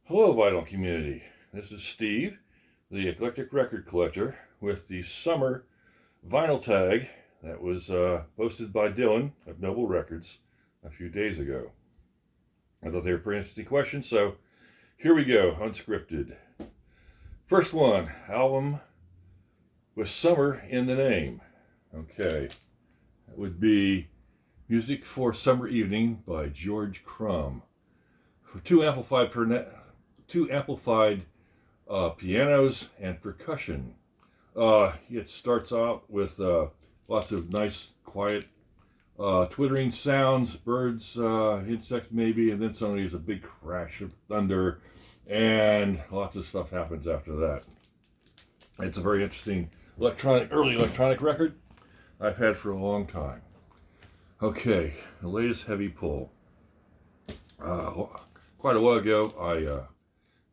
Hello, Vinyl community. This is Steve, the eclectic record collector, with the summer vinyl tag that was posted by Dylan of Noble Records a few days ago. I thought they were pretty interesting questions, so here we go, unscripted. First one, album with summer in the name. Okay, that would be Music for Summer Evening by George Crumb. For two amplified pianos and percussion. It starts out with lots of nice, quiet, twittering sounds, birds, insects maybe, and then suddenly there's a big crash of thunder, and lots of stuff happens after that. It's a very interesting early electronic record I've had for a long time. Okay, the latest heavy pull. Quite a while ago, I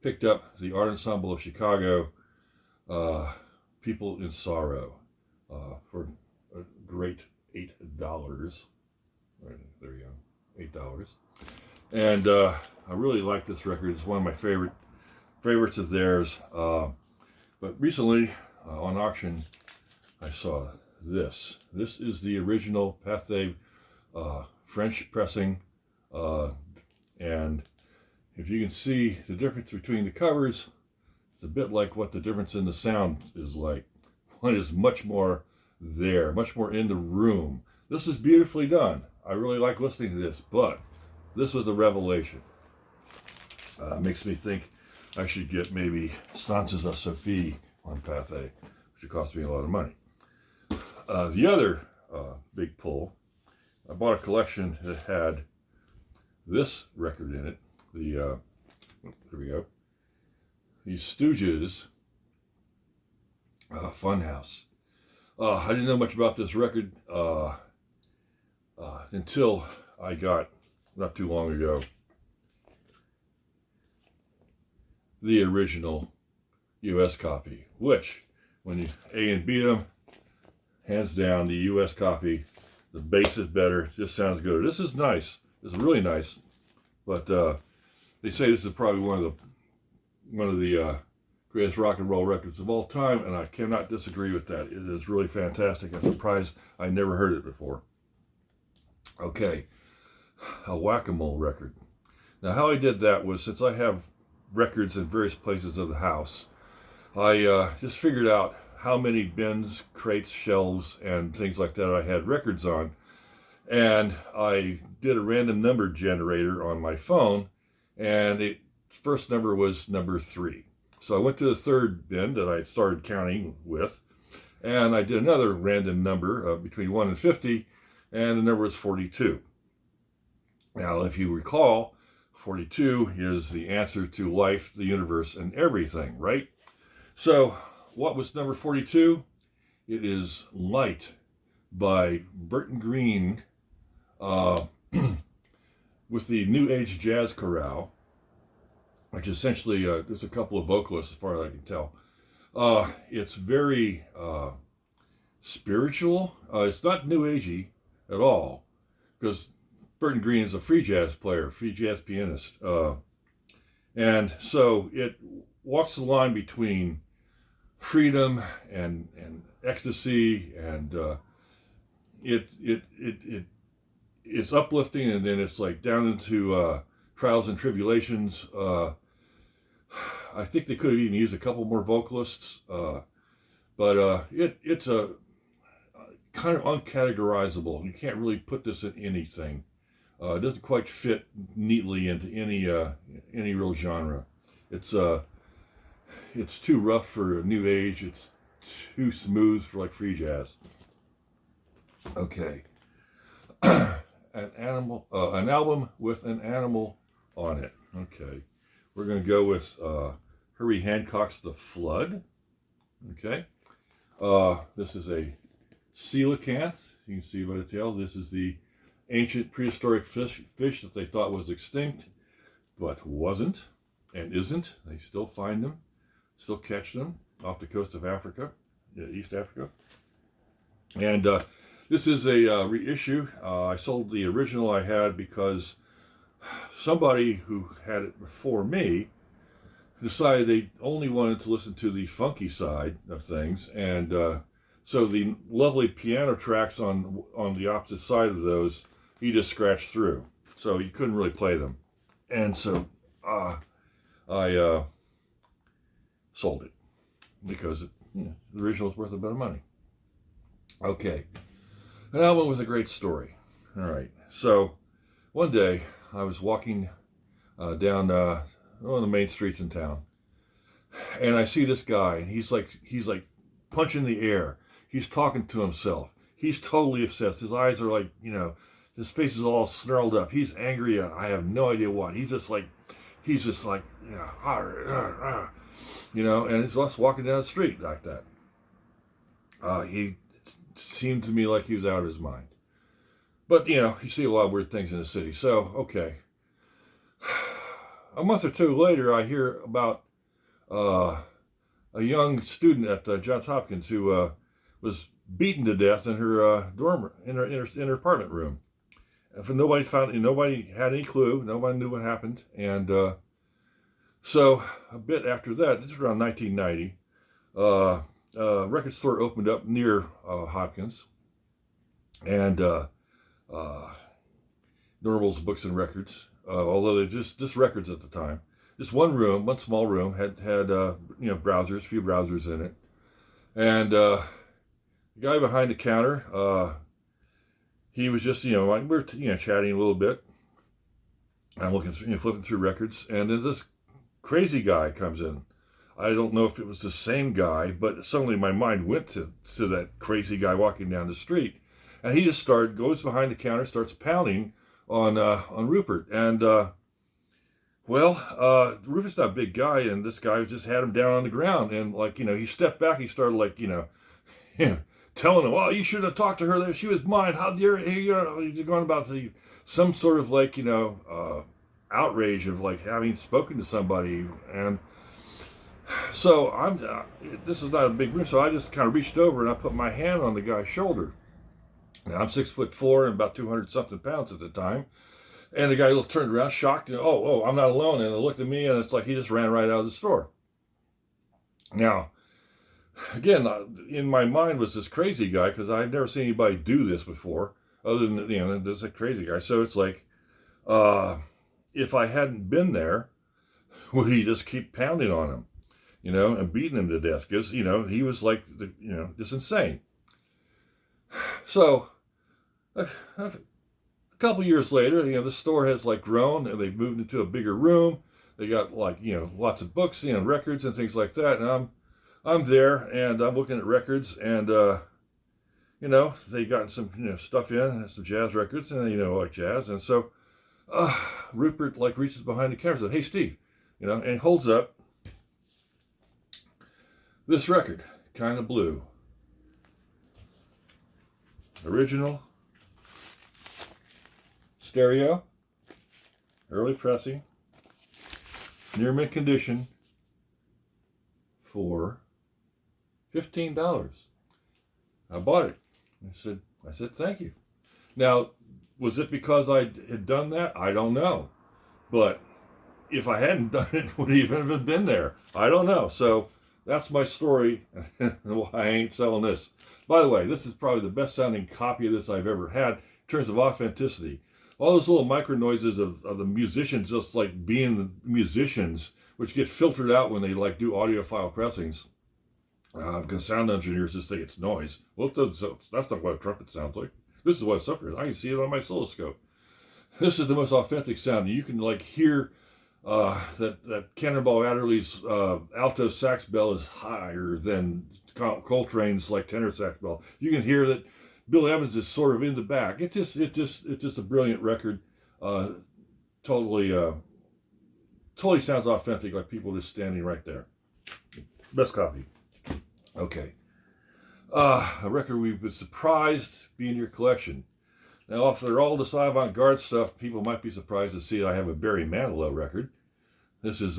picked up the Art Ensemble of Chicago, People in Sorrow, for a great $8. Right, there you go, $8. And I really like this record. It's one of my favorites of theirs. But recently, on auction, I saw this. This is the original Pathé French pressing, and if you can see the difference between the covers, it's a bit like what the difference in the sound is like. One is much more there, much more in the room. This is beautifully done. I really like listening to this, but this was a revelation. Makes me think I should get maybe Stances of Sophie on Pathé, which would cost me a lot of money. The other big pull, I bought a collection that had this record in it. There we go. The Stooges Funhouse. I didn't know much about this record until I got, not too long ago, the original US copy, which, when you A and B them, hands down, the US copy, the bass is better, just sounds good. This is nice. This is really nice, but they say this is probably one of the greatest rock and roll records of all time, and I cannot disagree with that. It is really fantastic. I'm surprised I never heard it before. Okay, a Whack-A-Mole record. Now, how I did that was, since I have records in various places of the house, I just figured out how many bins, crates, shelves, and things like that I had records on, and I did a random number generator on my phone, and the first number was number 3. So I went to the third bin that I had started counting with, and I did another random number between 1 and 50, and the number was 42. Now, if you recall, 42 is the answer to life, the universe, and everything, right? So what was number 42? It is Light by Burton Green, with the New Age Jazz Chorale, which essentially, there's a couple of vocalists as far as I can tell. It's very spiritual. It's not New Agey at all, because Burton Green is a free jazz player, free jazz pianist. And so it walks the line between freedom and ecstasy, and it's uplifting, and then it's like down into trials and tribulations. I think they could have even used a couple more vocalists, but it's a kind of uncategorizable. You can't really put this in anything. It doesn't quite fit neatly into any real genre. It's too rough for New Age. It's too smooth for like free jazz. Okay. An album with an animal on it. Okay, we're going to go with Herbie Hancock's The Flood. Okay, this is a coelacanth. You can see by the tail, this is the ancient prehistoric fish that they thought was extinct, but wasn't and isn't. They still find them, still catch them off the coast of Africa, East Africa. And this is a reissue. I sold the original I had because somebody who had it before me decided they only wanted to listen to the funky side of things, and so the lovely piano tracks on the opposite side of those, he just scratched through, so he couldn't really play them, and so I sold it because the original was worth a bit of money. Okay, an album with a great story. All right, so one day I was walking down one of the main streets in town, and I see this guy, and he's like punching the air. He's talking to himself. He's totally obsessed. His eyes are like, his face is all snarled up. He's angry at I have no idea what. He's just like, and he's just walking down the street like that. He seemed to me like he was out of his mind. But, you see a lot of weird things in the city. So, okay. A month or two later, I hear about a young student at Johns Hopkins who was beaten to death in her dorm, in her apartment room. And nobody had any clue. Nobody knew what happened. And so a bit after that, this was around 1990, a record store opened up near Hopkins, and Normals Books and Records. Although they're just records at the time. Just one small room had browsers, a few browsers in it, and the guy behind the counter, he was just like we were chatting a little bit. I'm looking through, flipping through records, and then this crazy guy comes in. I don't know if it was the same guy, but suddenly my mind went to that crazy guy walking down the street, and he just goes behind the counter, starts pounding on Rupert, and Rupert's not a big guy, and this guy just had him down on the ground, and he stepped back, he started telling him, well, you should have talked to her, she was mine, how dare you, he's going about some sort of outrage of having spoken to somebody, and so this is not a big room, so I just kind of reached over and I put my hand on the guy's shoulder. Now, I'm 6'4" and about 200 something pounds at the time. And the guy turned around, shocked, and oh, I'm not alone. And he looked at me, and it's like he just ran right out of the store. Now, again, in my mind was this crazy guy, because I'd never seen anybody do this before, other than, there's a crazy guy. So it's like, if I hadn't been there, would he just keep pounding on him, and beating him to death? Because, he was just insane. So, a couple years later, the store has grown, and they've moved into a bigger room. They got lots of books, records and things like that. And I'm there, and I'm looking at records, and they got some stuff in, some jazz records, and like jazz. And so Rupert reaches behind the counter and says, "Hey, Steve," and he holds up this record, Kind of Blue. Original, stereo, early pressing, near mint condition, for $15. I bought it. I said thank you. Now, was it because I had done that? I don't know. But if I hadn't done it, would it even have been there? I don't know. So that's my story and why I ain't selling this. By the way, this is probably the best sounding copy of this I've ever had in terms of authenticity. All those little micro noises of the musicians just being the musicians, which get filtered out when they do audiophile pressings. Because sound engineers just think it's noise. Well, that's not what a trumpet sounds like. This is what a sucker is. I can see it on my oscilloscope. This is the most authentic sound. You can hear that Cannonball Adderley's alto sax bell is higher than Coltrane's tenor sax bell. You can hear that Bill Evans is sort of in the back. It's just a brilliant record. Totally sounds authentic, like people just standing right there. Best copy. Okay. A record we've been surprised be in your collection. Now, after all this avant-garde stuff, people might be surprised to see I have a Barry Manilow record. This is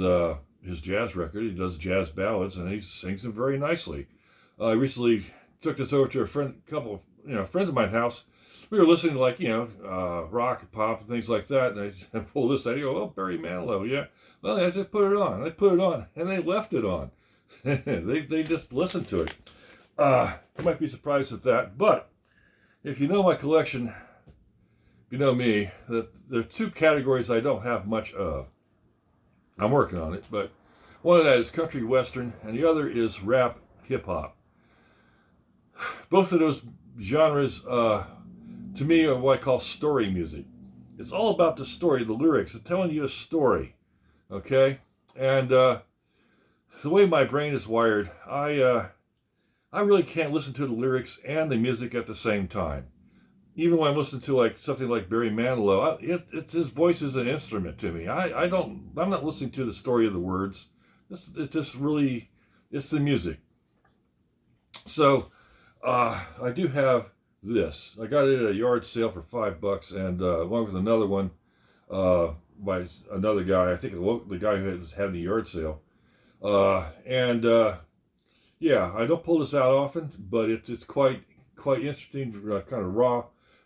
his jazz record. He does jazz ballads, and he sings them very nicely. I recently took this over to a couple of friends of my house we were listening to, like, rock and pop and things like that, and I pull this out, you go, oh, Barry Manilow, yeah. Well, I just put it on. They put it on, and they left it on. they just listened to it. You might be surprised at that, but if you know my collection, you know me, that there are two categories I don't have much of. I'm working on it, but one of that is country western, and the other is rap hip hop. Both of those genres, to me, are what I call story music. It's all about the story, the lyrics, it's telling you a story, okay? And the way my brain is wired, I really can't listen to the lyrics and the music at the same time. Even when I'm listening to like something like Barry Manilow, it's his voice is an instrument to me. I'm not listening to the story of the words. It's just really, it's the music. So I do have this. I got it at a yard sale for $5, and along with another one by another guy. I think the guy who was having the yard sale. Yeah, I don't pull this out often, but it's quite interesting, kind of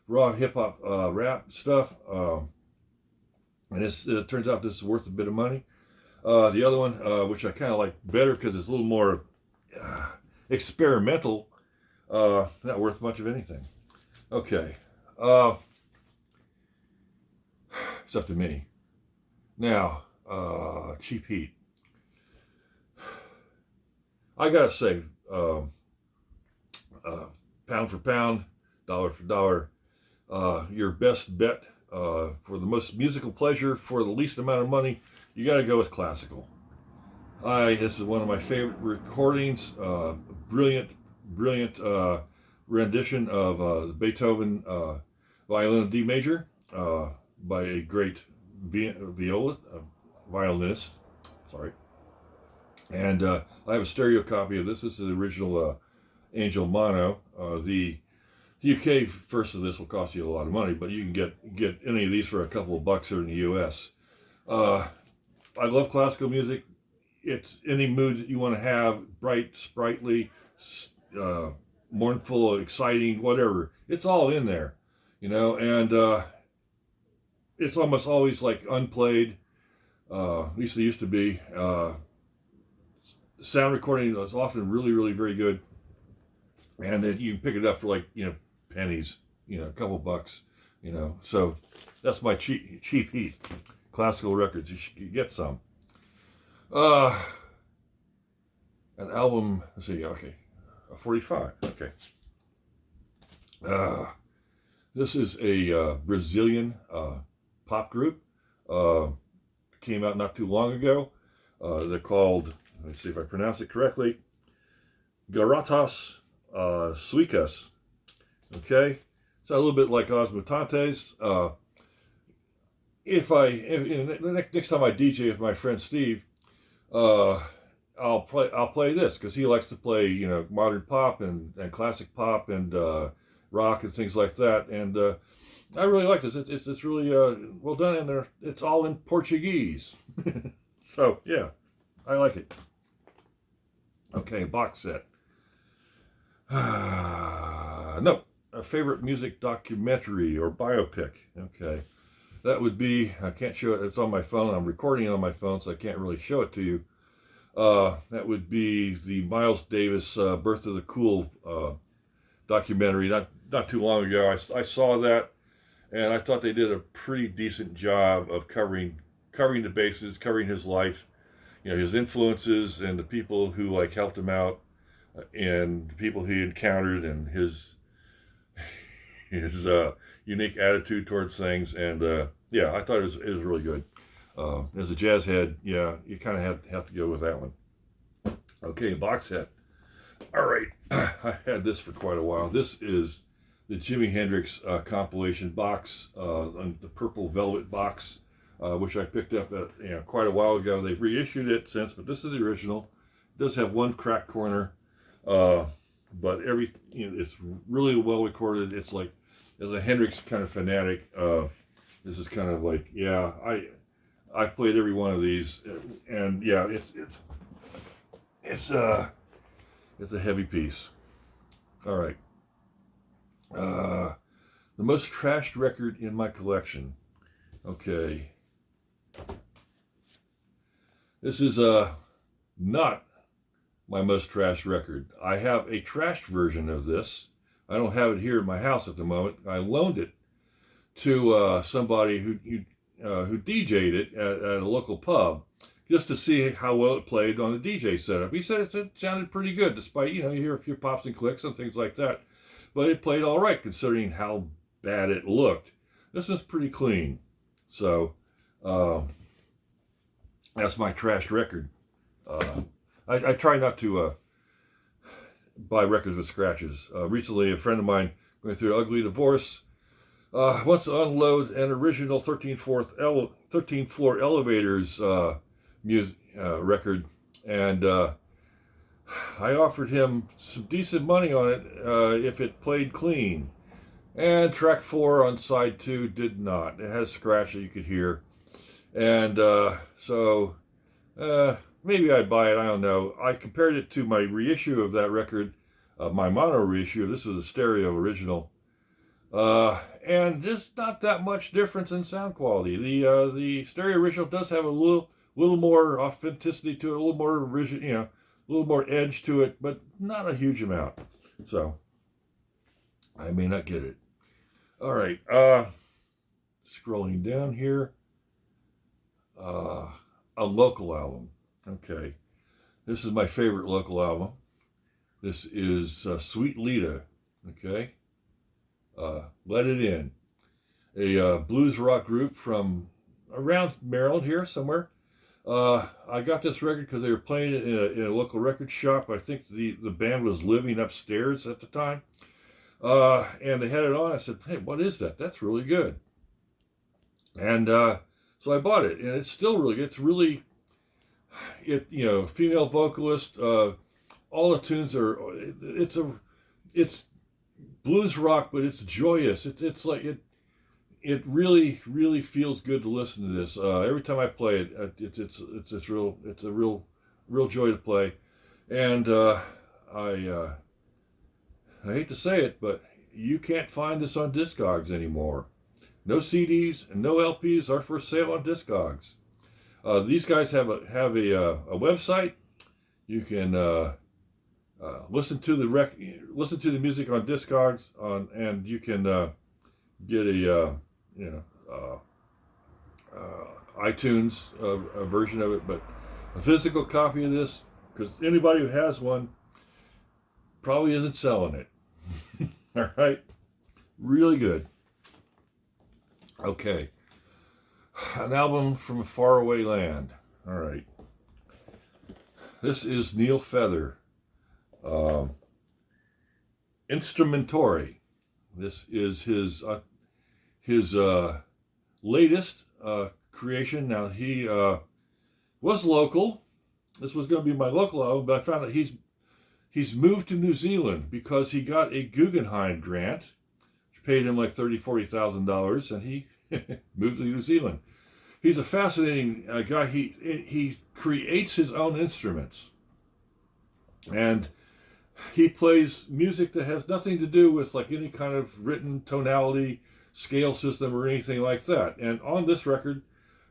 raw hip hop rap stuff. And it turns out this is worth a bit of money. The other one, which I kind of like better because it's a little more experimental, not worth much of anything. Okay, it's up to me. Now, Cheap Heat. I gotta say, pound for pound, dollar for dollar, your best bet for the most musical pleasure for the least amount of money, you gotta go with classical. This is one of my favorite recordings. Brilliant rendition of the Beethoven Violin in D major by a great violinist. Sorry. And I have a stereo copy of this. This is the original Angel Mono. The UK first of this will cost you a lot of money, but you can get any of these for a couple of bucks here in the US. I love classical music. It's any mood that you want to have, bright, sprightly, mournful, exciting, whatever. It's all in there, and it's almost always like unplayed. At least it used to be. Sound recording is often really, really very good, and then you can pick it up for like pennies, a couple bucks, So that's my cheap heat. Classical records, you should get some. An album. Let's see. Okay, a 45. Okay. This is a Brazilian pop group. Came out not too long ago. They're called, let's see if I pronounce it correctly, Garotas Suecas. Okay, it's a little bit like Os Mutantes. Next time I DJ with my friend Steve, I'll play this because he likes to play modern pop and classic pop and rock and things like that, and I really like this. It's really well done, and it's all in Portuguese. So yeah, I like it. Okay, box set. No, a favorite music documentary or biopic. Okay, that would be, I can't show it. It's on my phone. I'm recording it on my phone, so I can't really show it to you. That would be the Miles Davis Birth of the Cool documentary. Not too long ago, I saw that, and I thought they did a pretty decent job of covering the bases, covering his life, his influences, and the people who helped him out, and the people he encountered, and his unique attitude towards things. And yeah, I thought it was really good. As a jazz head, yeah, you kind of have to go with that one. Okay, box set. All right, I had this for quite a while. This is the Jimi Hendrix compilation box, the purple velvet box, which I picked up at quite a while ago. They've reissued it since, but this is the original. It does have one cracked corner, but it's really well recorded. It's like, as a Hendrix kind of fanatic, this is kind of like, yeah, I played every one of these, and yeah, it's a heavy piece. All right. The most trashed record in my collection. Okay. This is not my most trashed record. I have a trashed version of this. I don't have it here in my house at the moment. I loaned it to somebody who DJ'd it at a local pub, just to see how well it played on the DJ setup. He said it sounded pretty good, despite, you hear a few pops and clicks and things like that. But it played all right, considering how bad it looked. This was pretty clean. So, that's my trash record. I try not to buy records with scratches. Recently, a friend of mine going through an ugly divorce wants to unload an original 13th floor elevators record, and I offered him some decent money on it if it played clean. And track 4 on side 2 did not. It had a scratch that you could hear. And so maybe I'd buy it, I don't know. I compared it to my reissue of that record, my mono reissue. This is a stereo original. And there's not that much difference in sound quality. The stereo original does have a little more authenticity to it, a little more original, a little more edge to it, but not a huge amount. So I may not get it. All right, scrolling down here, a local album. Okay, this is my favorite local album. This is Sweet Lita. Okay, Let It In, a blues rock group from around Maryland here somewhere. I got this record because they were playing it in a local record shop. I think the band was living upstairs at the time. And they had it on. I said, hey, what is that? That's really good. And so I bought it, and it's still really good. It's really, female vocalist. All the tunes are, it's blues rock, but it's joyous. It's like it really, really feels good to listen to this. Every time I play it, it's a real joy to play. And I hate to say it, but you can't find this on Discogs anymore. No CDs and no LPs are for sale on Discogs. These guys have a website. You can listen to the music on Discogs and you can get a iTunes a version of it, but a physical copy of this, because anybody who has one probably isn't selling it. All right, really good. Okay, an album from a faraway land. All right, this is Neil Feather, Instrumentore. This is his latest creation. Now, he was local. This was going to be my local album, but I found that he's moved to New Zealand because he got a Guggenheim grant, which paid him like $30,000-$40,000, and he moved to New Zealand. He's a fascinating guy. He creates his own instruments, and he plays music that has nothing to do with like any kind of written tonality, scale system, or anything like that. And on this record,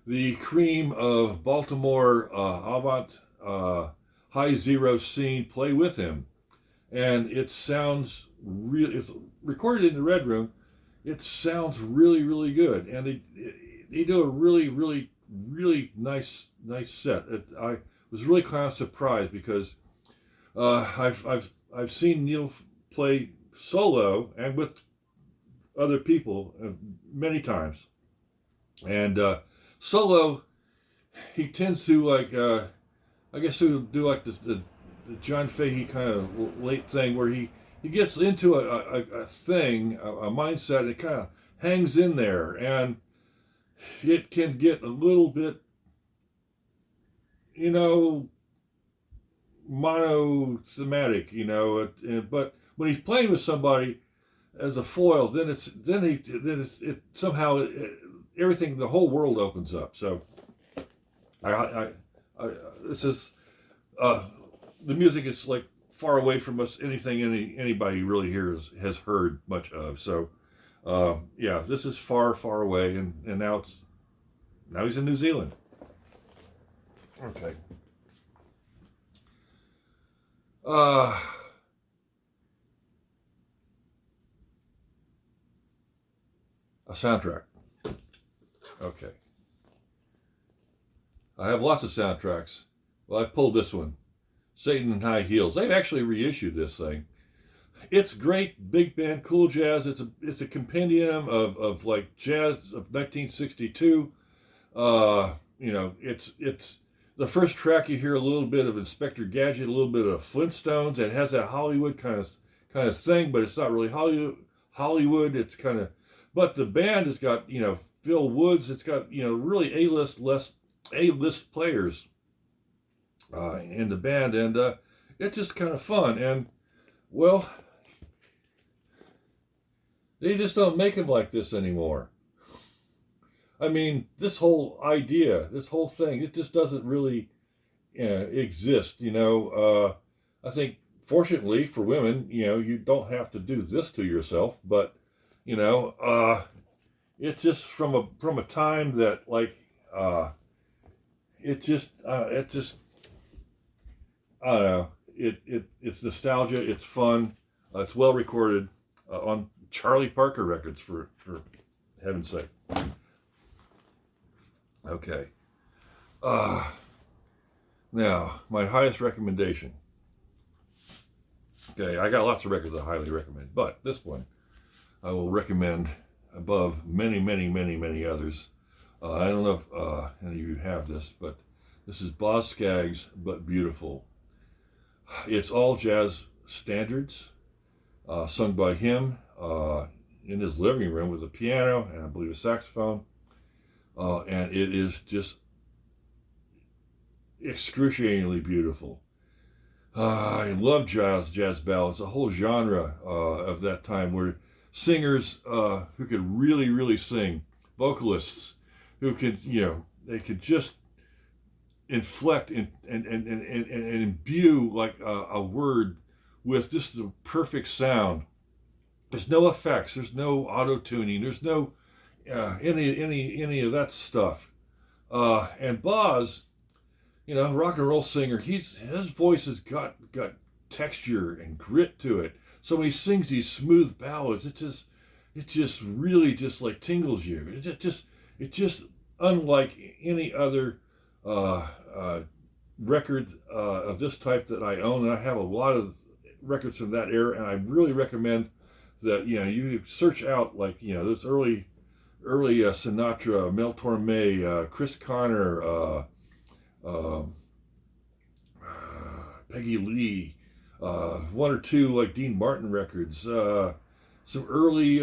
the cream of Baltimore avant high zero scene play with him, and it sounds really. It's recorded in the Red Room. It sounds really, really good, and they do a really, really, really nice set. I was really kind of surprised because I've seen Neil play solo and with other people many times, and solo he tends to like I guess he'll do like the John Fahey kind of late thing where he gets into a thing, a mindset, and it kind of hangs in there, and it can get a little bit, monothematic, but when he's playing with somebody as a foil, then it somehow everything, the whole world opens up. So this is the music is like far away from us, anything anybody really here has heard much of. So Yeah, this is far, far away, and now he's in New Zealand. Okay. A soundtrack. Okay. I have lots of soundtracks. Well, I pulled this one, Satan in High Heels. They've actually reissued this thing. It's great, big band, cool jazz. It's a compendium of like jazz of 1962. It's the first track. You hear a little bit of Inspector Gadget, a little bit of Flintstones. It has that Hollywood kind of thing, but it's not really Hollywood. It's kind of, but the band has got Phil Woods. It's got really A-list players in the band, and it's just kind of fun. And well, they just don't make them like this anymore. I mean, this whole idea, this whole thing, it just doesn't really exist. I think, fortunately for women, you don't have to do this to yourself. But it's just from a time that it just I don't know. It's nostalgia. It's fun. It's well recorded on Charlie Parker records, for heaven's sake. Okay. Now, my highest recommendation. Okay, I got lots of records I highly recommend, but this one I will recommend above many, many, many, many others. I don't know if any of you have this, but this is Boz Scaggs, But Beautiful. It's all jazz standards, sung by him in his living room with a piano and I believe a saxophone. And it is just excruciatingly beautiful. I love jazz ballads, a whole genre of that time where singers who could really, really sing, vocalists who could, they could just inflect and imbue like a word with just the perfect sound. There's no effects, there's no auto tuning, there's no any of that stuff. And Boz, rock and roll singer, his voice has got texture and grit to it. So when he sings these smooth ballads, it just really just like tingles you. It just unlike any other record of this type that I own. And I have a lot of records from that era, and I really recommend that you search out those early Sinatra, Mel Torme, Chris Connor, Peggy Lee, one or two like Dean Martin records, some early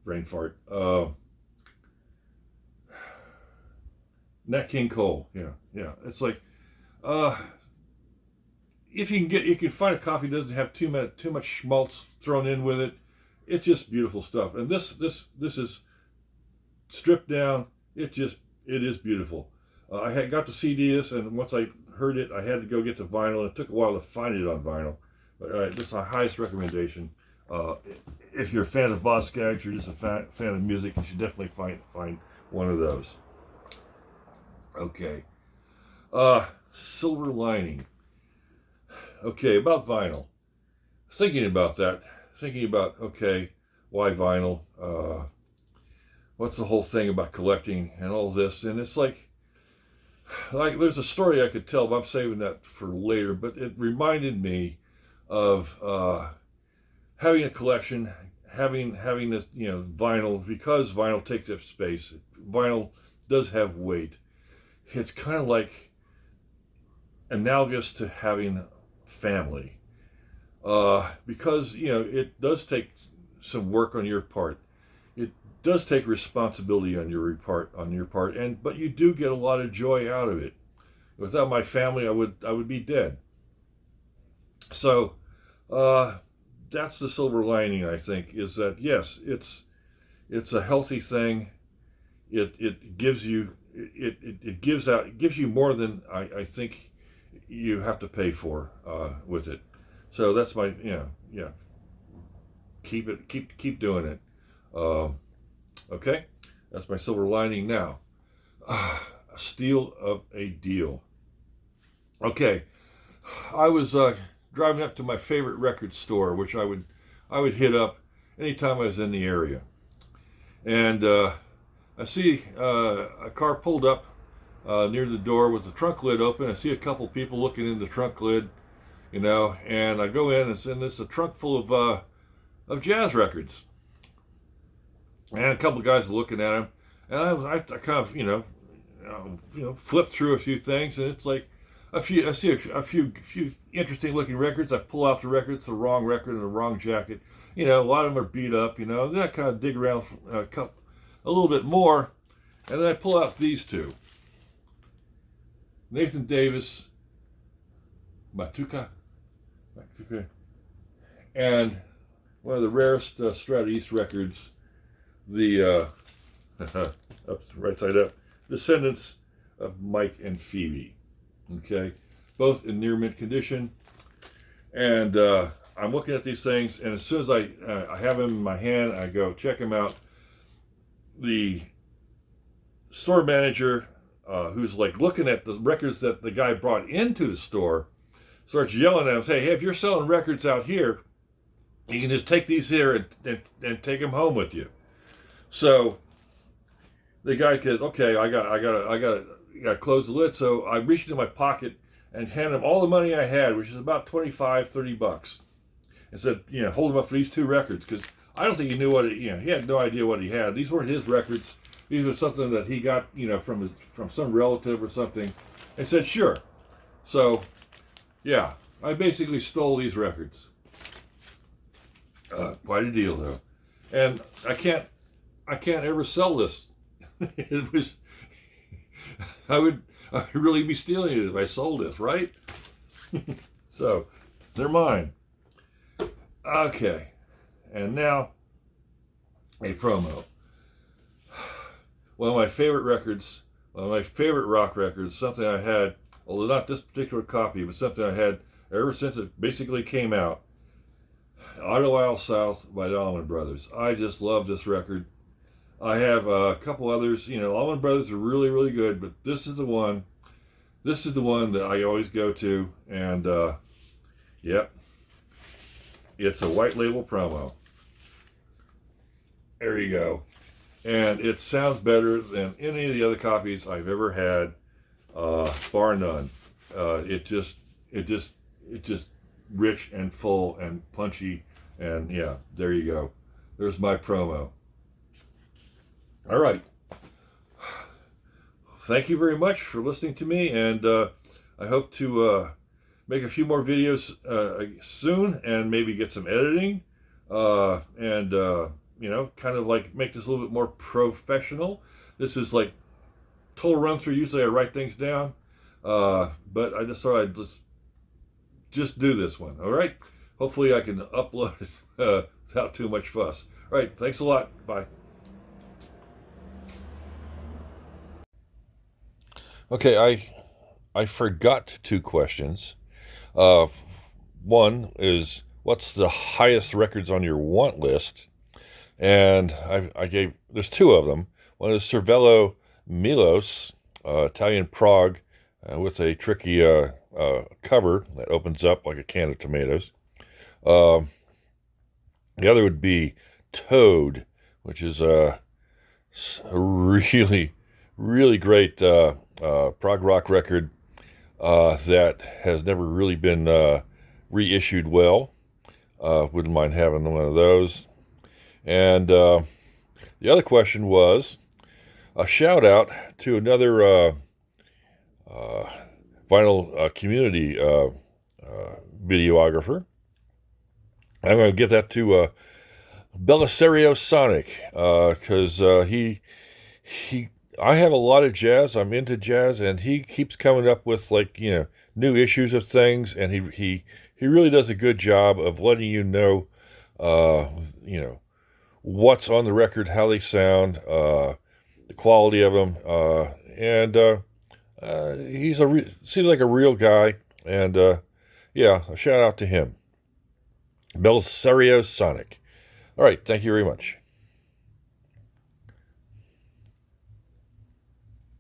brain fart, Nat King Cole. Yeah. It's like if you can find a copy that doesn't have too much schmaltz thrown in with it. It's just beautiful stuff. And this is stripped down. It is beautiful. I had got the CD this, and once I heard it, I had to go get the vinyl. It took a while to find it on vinyl. But this is my highest recommendation. If you're a fan of Boz Scaggs or just a fan of music, you should definitely find one of those. Okay. Silver Lining. Okay, about vinyl. Thinking about that. Okay, why vinyl? What's the whole thing about collecting and all this? And it's like there's a story I could tell, but I'm saving that for later. But it reminded me of having a collection, having this vinyl, because vinyl takes up space. Vinyl does have weight. It's kind of like analogous to having family, because it does take some work on your part. It does take responsibility on your part, but you do get a lot of joy out of it. Without my family, I would be dead. So that's the silver lining, I think, is that yes, it's a healthy thing. It gives you it gives you more than I think you have to pay for with it. So that's my, yeah. Keep doing it. Okay, that's my silver lining now. A steal of a deal. Okay, I was driving up to my favorite record store, which I would hit up anytime I was in the area, and I see a car pulled up near the door with the trunk lid open. I see a couple people looking in the trunk lid, and I go in and it's a trunk full of jazz records, and a couple of guys are looking at them, and I kind of flip through a few things, and it's like I see a few interesting looking records. I pull out the record. It's the wrong record and the wrong jacket. A lot of them are beat up. Then I kind of dig around a little bit more, and then I pull out these two. Nathan Davis, Matuka, and one of the rarest Strata East records, the right side up, Descendants of Mike and Phoebe. Okay, both in near mint condition, and I'm looking at these things, and as soon as I have them in my hand, I go check them out. The store manager, who's like looking at the records that the guy brought into the store, starts yelling at him, "Hey, if you're selling records out here, you can just take these here and take them home with you." So the guy goes, "Okay, I got to close the lid." So I reached into my pocket and handed him all the money I had, which is about $25-$30, and said, hold him up for these two records, because I don't think he knew he had no idea what he had. These weren't his records. These were something that he got, from some relative or something, and said, sure. So, yeah, I basically stole these records. Quite a deal, though, and I can't ever sell this. It was, I would really be stealing it if I sold this, right? So, they're mine. Okay, and now a promo. One of my favorite records, one of my favorite rock records, something I had, although not this particular copy, but something I had ever since it basically came out. Auto Aisle South by the Allman Brothers. I just love this record. I have a couple others. Allman Brothers are really, really good, but this is the one. This is the one that I always go to, and yep, it's a white label promo. There you go, and it sounds better than any of the other copies I've ever had, bar none. It just rich and full and punchy, and yeah, there you go. There's my promo. All right. Thank you very much for listening to me, and I hope to make a few more videos soon, and maybe get some editing, and kind of like make this a little bit more professional. This is like total run through. Usually I write things down, but I just thought I'd just do this one. All right. Hopefully I can upload it without too much fuss. All right. Thanks a lot. Bye. Okay, I forgot two questions. One is, what's the highest records on your want list? And there's two of them. One is Cervello Milos, Italian Prague, with a tricky cover that opens up like a can of tomatoes. The other would be Toad, which is a really, really great prog rock record that has never really been reissued well. Wouldn't mind having one of those. And the other question was a shout out to another vinyl community videographer. I'm going to give that to Belisario Sonic, because I have a lot of jazz. I'm into jazz, and he keeps coming up with new issues of things, and he really does a good job of letting you know what's on the record, how they sound, the quality of them, and seems like a real guy, and yeah, a shout out to him. Belisario Sonic. All right, thank you very much.